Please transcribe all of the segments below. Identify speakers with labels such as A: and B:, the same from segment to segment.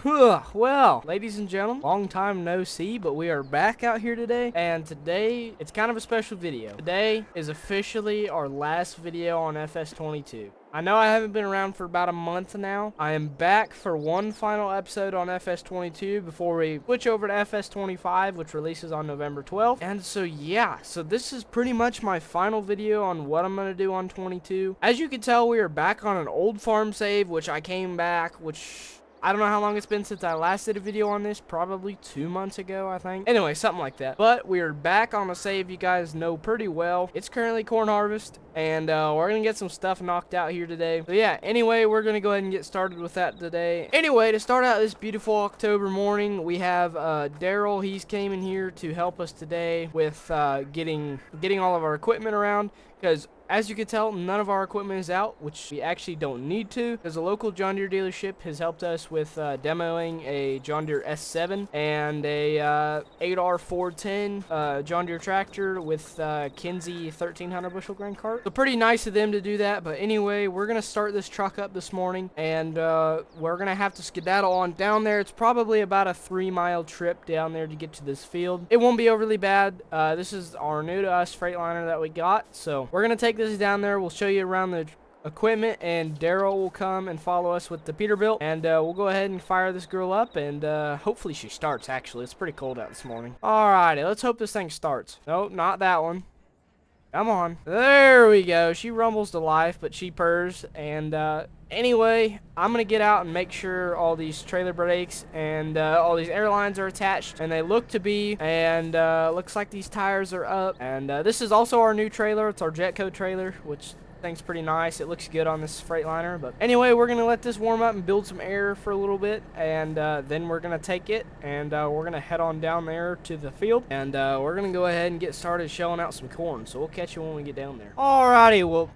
A: Well, ladies and gentlemen, long time no see, but we are back out here today, and today it's kind of a special video. Today is officially our last video on FS22. I know I haven't been around for about a month now. I am back for one final episode on FS22 before we switch over to FS25, which releases on November 12th. And so yeah, so this is pretty much my final video on what I'm going to do on 22. As you can tell, we are back on an old farm save, which I came back, which I don't know how long it's been since I last did a video on this. Probably 2 months ago, I think. Anyway, something like that. But we are back on a save you guys know pretty well. It's currently corn harvest, and we're going to get some stuff knocked out here today. So yeah, anyway, we're going to go ahead and get started with that today. Anyway, to start out this beautiful October morning, we have Daryl. He's came in here to help us today with getting all of our equipment around, because as you can tell, none of our equipment is out, which we actually don't need to, because a local John Deere dealership has helped us with demoing a John Deere S7 and a 8R 410 John Deere tractor with Kinsey 1300 bushel grain cart. So pretty nice of them to do that. But anyway, we're going to start this truck up this morning, and we're going to have to skedaddle on down there. It's probably about a 3-mile trip down there to get to this field. It won't be overly bad. This is our new to us Freightliner that we got, so we're going to take this down there. We'll show you around the equipment, and Daryl will come and follow us with the Peterbilt, and we'll go ahead and fire this girl up, and hopefully she starts. Actually, it's pretty cold out this morning. Alrighty, let's hope this thing starts. Nope, not that one. Come on. There we go. She rumbles to life, but she purrs. And anyway, I'm going to get out and make sure all these trailer brakes and all these air lines are attached, and they look to be, and looks like these tires are up. And this is also our new trailer. It's our Jetco trailer, which thing's pretty nice. It looks good on this Freightliner. But anyway, we're going to let this warm up and build some air for a little bit, and then we're going to take it, and we're going to head on down there to the field, and we're going to go ahead and get started shelling out some corn. So we'll catch you when we get down there. Alrighty, well,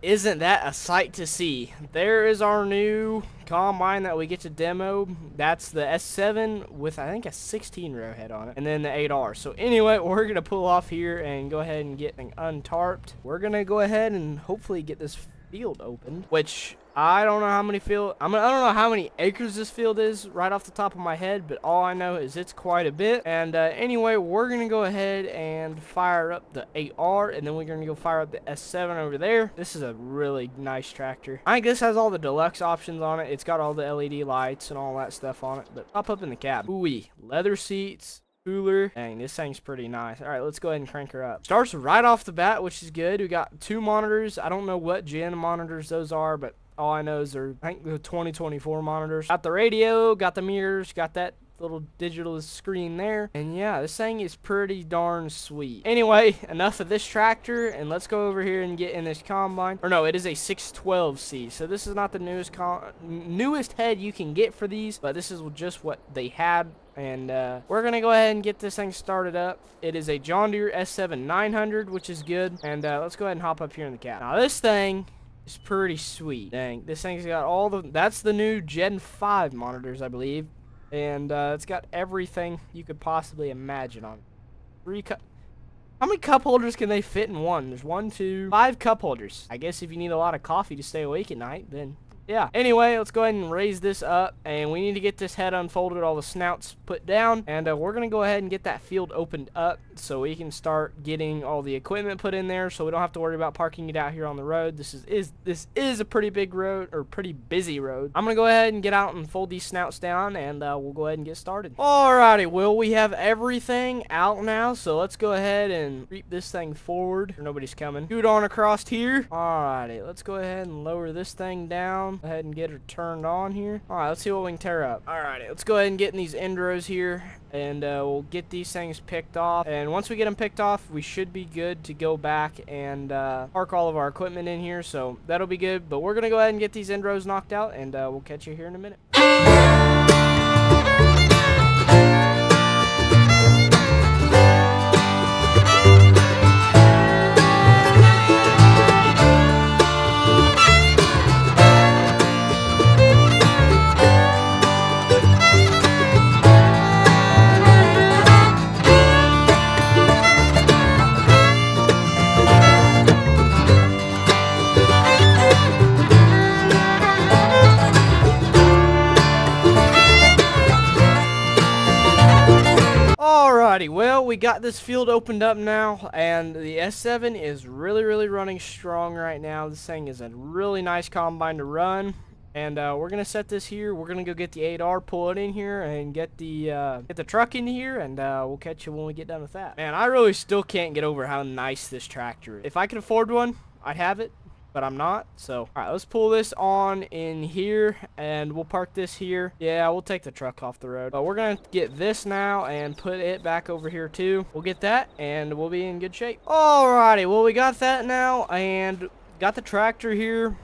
A: isn't that a sight to see? There is our new combine that we get to demo. That's the S7 with, I think, a 16 row head on it, and then the 8R. So anyway, we're gonna pull off here and go ahead and get untarped. We're gonna go ahead and hopefully get this field opened, which I don't know how many I don't know how many acres this field is right off the top of my head, but all I know is it's quite a bit. And anyway, we're gonna go ahead and fire up the 8R, and then we're gonna go fire up the S7 over there. This is a really nice tractor. I think this has all the deluxe options on it. It's got all the LED lights and all that stuff on it. But hop up in the cab. Ooh-wee, leather seats, cooler. Dang, this thing's pretty nice. All right, let's go ahead and crank her up. Starts right off the bat, which is good. We got 2 monitors. I don't know what gen monitors those are, but all I know is they're, I think, the 2024 monitors. Got the radio, got the mirrors, got that little digital screen there. And yeah, this thing is pretty darn sweet. Anyway, enough of this tractor, and let's go over here and get in this combine. Or no, it is a 612C. So this is not the newest head you can get for these, but this is just what they had. And we're going to go ahead and get this thing started up. It is a John Deere S7 900, which is good. And let's go ahead and hop up here in the cab. Now this thing is pretty sweet. Dang, this thing's got all the, that's the new Gen 5 monitors, I believe. And it's got everything you could possibly imagine on it. How many cup holders can they fit in one? There's 1, 2, 5 cup holders. I guess if you need a lot of coffee to stay awake at night, then yeah. Anyway, let's go ahead and raise this up, and we need to get this head unfolded, all the snouts put down, and we're going to go ahead and get that field opened up so we can start getting all the equipment put in there, so we don't have to worry about parking it out here on the road. This is a pretty big road, or pretty busy road. I'm going to go ahead and get out and fold these snouts down, and we'll go ahead and get started. Alrighty, well, we have everything out now, so let's go ahead and creep this thing forward. Nobody's coming. Scoot on across here. Alrighty, let's go ahead and lower this thing down. Go ahead and get her turned on here. Alright, let's see what we can tear up. Alrighty, let's go ahead and get in these end rows here, and we'll get these things picked off. And once we get them picked off, we should be good to go back and park all of our equipment in here, so that'll be good. But we're gonna go ahead and get these end rows knocked out, and we'll catch you here in a minute. Alrighty, well, we got this field opened up now, and the S7 is really running strong right now. This thing is a really nice combine to run. And we're gonna set this here. We're gonna go get the 8R, pull it in here, and get the truck in here, and we'll catch you when we get done with that. Man, I really still can't get over how nice this tractor is. If I could afford one, I'd have it, but I'm not. So, all right, let's pull this on in here, and we'll park this here. Yeah, we'll take the truck off the road. But we're gonna get this now and put it back over here too. We'll get that, and we'll be in good shape. Alrighty, well, we got that now, and got the tractor here.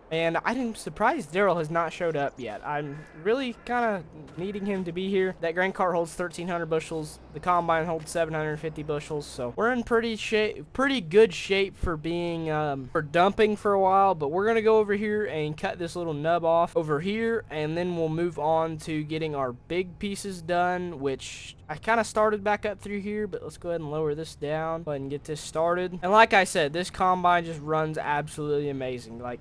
A: And I'm surprised Daryl has not showed up yet. I'm really kind of needing him to be here. That grain cart holds 1,300 bushels. The combine holds 750 bushels. So we're in pretty good shape for being for dumping for a while. But we're gonna go over here and cut this little nub off over here, and then we'll move on to getting our big pieces done, which I kind of started back up through here. But let's go ahead and lower this down. Go ahead and get this started. And like I said, this combine just runs absolutely amazing. Like,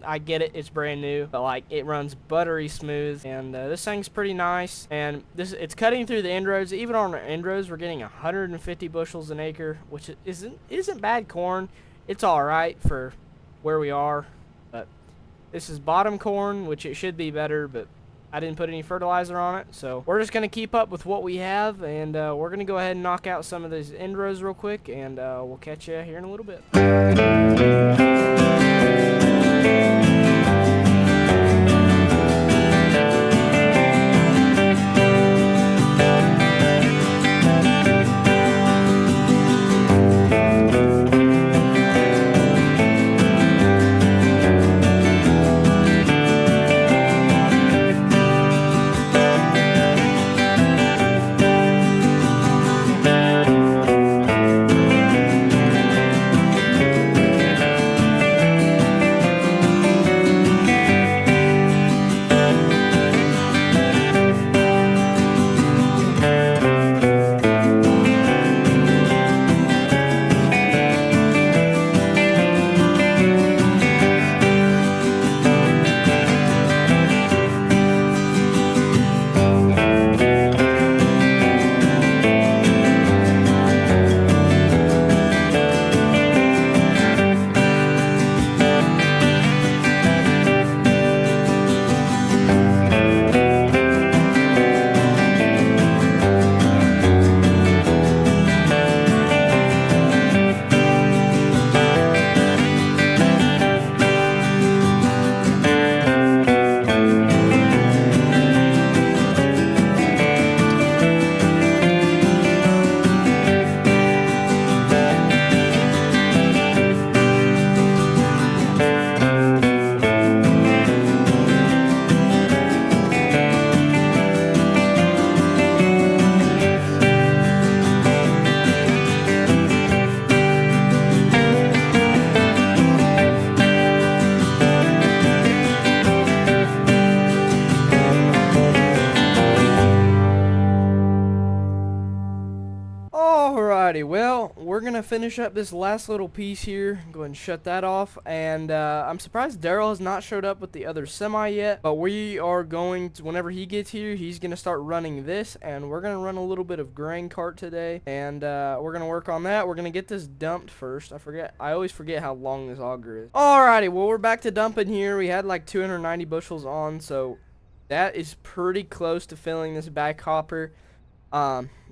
A: I get it, it's brand new, but like it runs buttery smooth, and this thing's pretty nice. And it's cutting through the end rows. Even on our end rows, we're getting 150 bushels an acre, which isn't bad corn. It's all right for where we are, but this is bottom corn, which it should be better, but I didn't put any fertilizer on it, so we're just gonna keep up with what we have, and we're gonna go ahead and knock out some of these end rows real quick, and we'll catch you here in a little bit. Alrighty, well, we're gonna finish up this last little piece here. Go ahead and shut that off. And I'm surprised Daryl has not showed up with the other semi yet, but we are going to, whenever he gets here, he's gonna start running this, and we're gonna run a little bit of grain cart today, and we're gonna work on that. We're gonna get this dumped first. I always forget how long this auger is. Alrighty, well, we're back to dumping here. We had like 290 bushels on, so that is pretty close to filling this back hopper.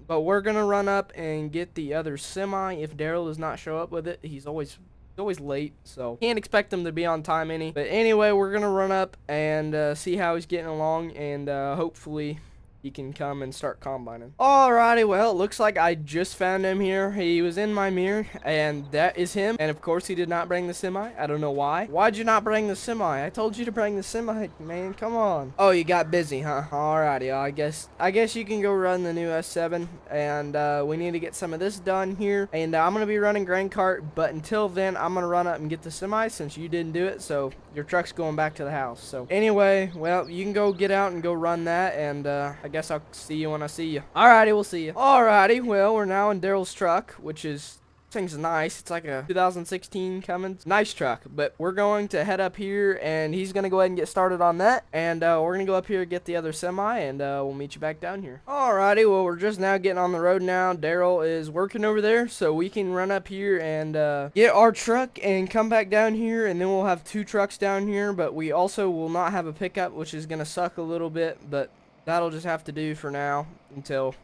A: But we're gonna run up and get the other semi. If Daryl does not show up with it, he's always late, so can't expect him to be on time any. But anyway, we're gonna run up and see how he's getting along, and hopefully he can come and start combining. Alrighty, well, it looks like I just found him here. He was in my mirror, and that is him. And of course, he did not bring the semi. I don't know why. Why'd you not bring the semi? I told you to bring the semi, man. Come on. Oh, you got busy, huh? Alrighty, I guess you can go run the new S7, and we need to get some of this done here. And I'm gonna be running grain cart, but until then, I'm gonna run up and get the semi since you didn't do it. So your truck's going back to the house. So anyway, well, you can go get out and go run that, and I guess I'll see you when I see you. Alrighty, we'll see you. Alrighty, well, we're now in Daryl's truck, which is Thing's nice. It's like a 2016 Cummins. Nice truck. But we're going to head up here, and he's going to go ahead and get started on that. And we're going to go up here and get the other semi, and we'll meet you back down here. Alrighty, well, we're just now getting on the road now. Daryl is working over there, so we can run up here and get our truck and come back down here, and then we'll have 2 trucks down here. But we also will not have a pickup, which is going to suck a little bit, but that'll just have to do for now until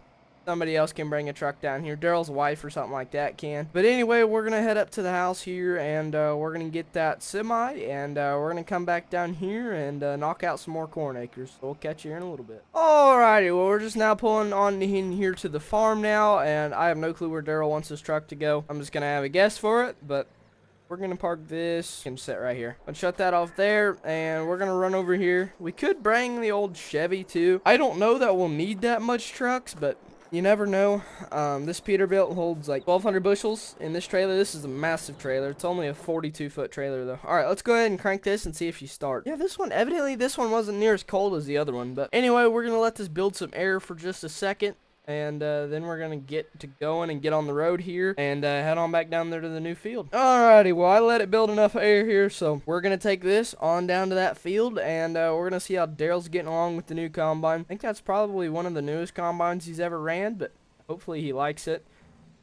A: somebody else can bring a truck down here. Daryl's wife or something like that can. But anyway, we're going to head up to the house here, and we're going to get that semi, and we're going to come back down here and knock out some more corn acres. So we'll catch you here in a little bit. Alrighty, well, we're just now pulling on in here to the farm now, and I have no clue where Daryl wants his truck to go. I'm just going to have a guess for it, but we're going to park this and sit right here. I'll shut that off there, and we're going to run over here. We could bring the old Chevy, too. I don't know that we'll need that much trucks, but you never know. This Peterbilt holds like 1,200 bushels in this trailer. This is a massive trailer. It's only a 42-foot trailer, though. All right, let's go ahead and crank this and see if she starts. Yeah, this one, evidently, this one wasn't near as cold as the other one. But anyway, we're going to let this build some air for just a second. And then we're going to get to going and get on the road here and head on back down there to the new field. Alrighty, well, I let it build enough air here, so we're going to take this on down to that field, and we're going to see how Daryl's getting along with the new combine. I think that's probably one of the newest combines he's ever ran, but hopefully he likes it.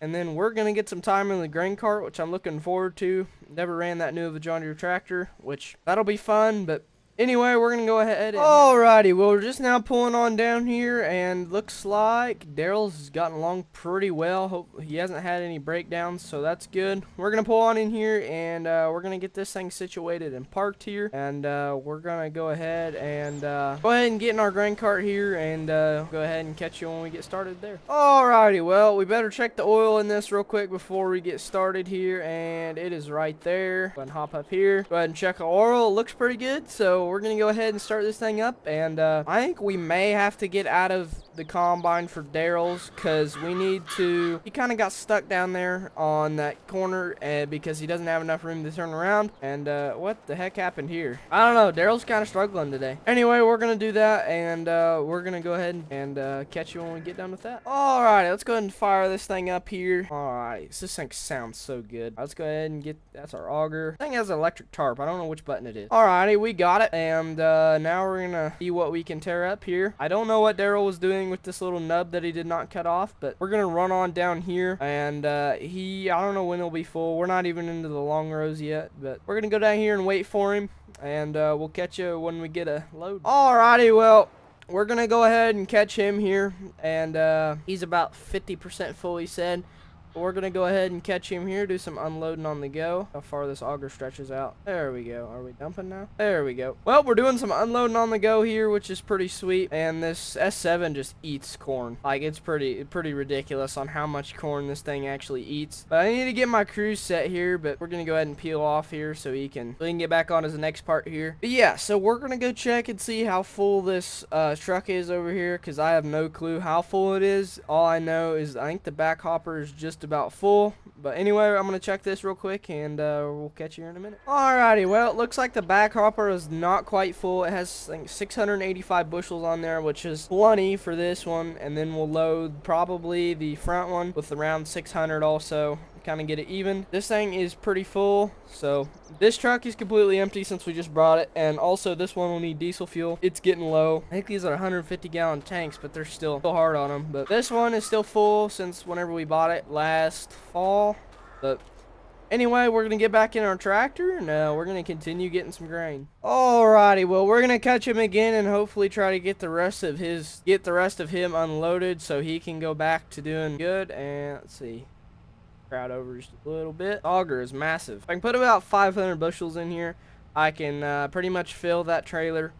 A: And then we're going to get some time in the grain cart, which I'm looking forward to. Never ran that new of a John Deere tractor, which that'll be fun, but anyway, we're going to go ahead and alrighty, well, we're just now pulling on down here, and looks like Daryl's gotten along pretty well. Hope he hasn't had any breakdowns, so that's good. We're going to pull on in here, and we're going to get this thing situated and parked here, and we're going to go ahead and get in our grain cart here, and go ahead and catch you when we get started there. Alrighty, well, we better check the oil in this real quick before we get started here, and it is right there. Go ahead and hop up here. Go ahead and check the oil. It looks pretty good, so we're going to go ahead and start this thing up, and I think we may have to get out of the combine for Daryl's, because we need to, he kind of got stuck down there on that corner because he doesn't have enough room to turn around, and what the heck happened here? I don't know, Daryl's kind of struggling today. Anyway, we're going to do that, and we're going to go ahead and catch you when we get done with that. Alright, let's go ahead and fire this thing up here. Alright, this thing sounds so good. Let's go ahead and get, that's our auger. This thing has an electric tarp. I don't know which button it is. Alrighty, we got it, and now we're gonna see what we can tear up here. I don't know what Daryl was doing with this little nub that he did not cut off, but we're gonna run on down here, and I don't know when he'll be full. We're not even into the long rows yet, but we're gonna go down here and wait for him, and we'll catch you when we get a load. Alrighty, well, we're gonna go ahead and catch him here, and he's about 50% full, he said. We're going to go ahead and catch him here, do some unloading on the go. How far this auger stretches out. There we go. Are we dumping now? There we go. Well, we're doing some unloading on the go here, which is pretty sweet. And this S7 just eats corn. Like, it's pretty ridiculous on how much corn this thing actually eats. But I need to get my cruise set here, but we're going to go ahead and peel off here so we can get back on to the next part here. But yeah, so we're going to go check and see how full this truck is over here, because I have no clue how full it is. All I know is I think the back hopper is just about full. But anyway, I'm gonna check this real quick, and we'll catch you here in a minute. Alrighty, well, it looks like the back hopper is not quite full. It has, I think, 685 bushels on there, which is plenty for this one. And then we'll load probably the front one with around 600 also, kind of get it even. This thing is pretty full, so this truck is completely empty since we just brought it. And also this one will need diesel fuel. It's getting low. I think these are 150-gallon tanks, but they're still hard on them. But this one is still full since whenever we bought it last fall. But anyway, we're gonna get back in our tractor, and we're gonna continue getting some grain. Alrighty, well, we're gonna catch him again and hopefully try to get the rest of him unloaded so he can go back to doing good. And let's see, crowd over just a little bit. Auger is massive. I can put about 500 bushels in here. I can pretty much fill that trailer,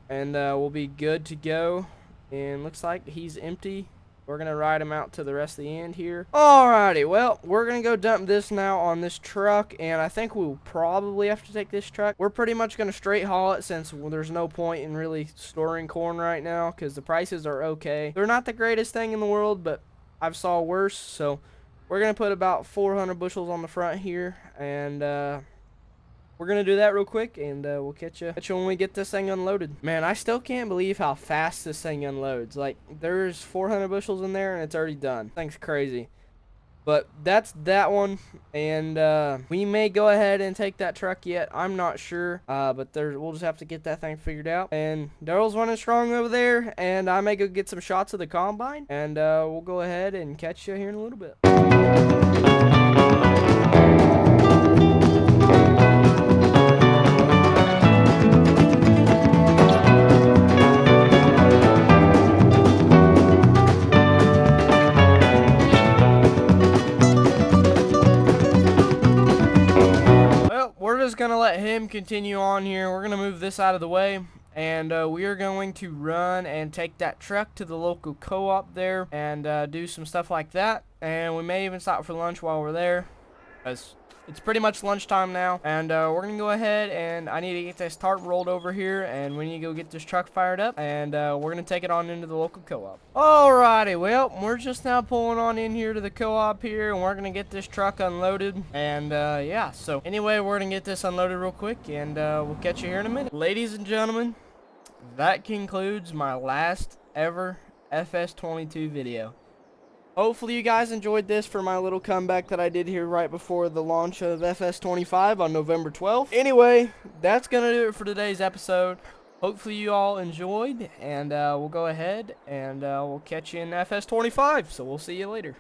A: and we'll be good to go. And looks like he's empty. We're gonna ride him out to the rest of the end here. Alrighty, well, we're gonna go dump this now on this truck, and I think we'll probably have to take this truck. We're pretty much gonna straight haul it, since there's no point in really storing corn right now, because the prices are okay. They're not the greatest thing in the world, but I've saw worse. So we're gonna put about 400 bushels on the front here, and we're gonna do that real quick, and we'll catch you when we get this thing unloaded. Man, I still can't believe how fast this thing unloads. Like, there's 400 bushels in there, and it's already done. Thing's crazy. But that's that one, and we may go ahead and take that truck yet. I'm not sure, but we'll just have to get that thing figured out. And Daryl's running strong over there, and I may go get some shots of the combine, and we'll go ahead and catch you here in a little bit. We're just gonna let him continue on here. We're gonna move this out of the way, and we are going to run and take that truck to the local co-op there and do some stuff like that. And we may even stop for lunch while we're there, because it's pretty much lunchtime now. And we're gonna go ahead, and I need to get this tarp rolled over here, and we need to go get this truck fired up, and we're gonna take it on into the local co-op. Alrighty, well, we're just now pulling on in here to the co-op here, and we're gonna get this truck unloaded. And yeah, so anyway, we're gonna get this unloaded real quick, and we'll catch you here in a minute. Ladies and gentlemen, that concludes my last ever FS22 video. Hopefully you guys enjoyed this for my little comeback that I did here right before the launch of FS25 on November 12th. Anyway, that's going to do it for today's episode. Hopefully you all enjoyed, and we'll go ahead and we'll catch you in FS25. So we'll see you later.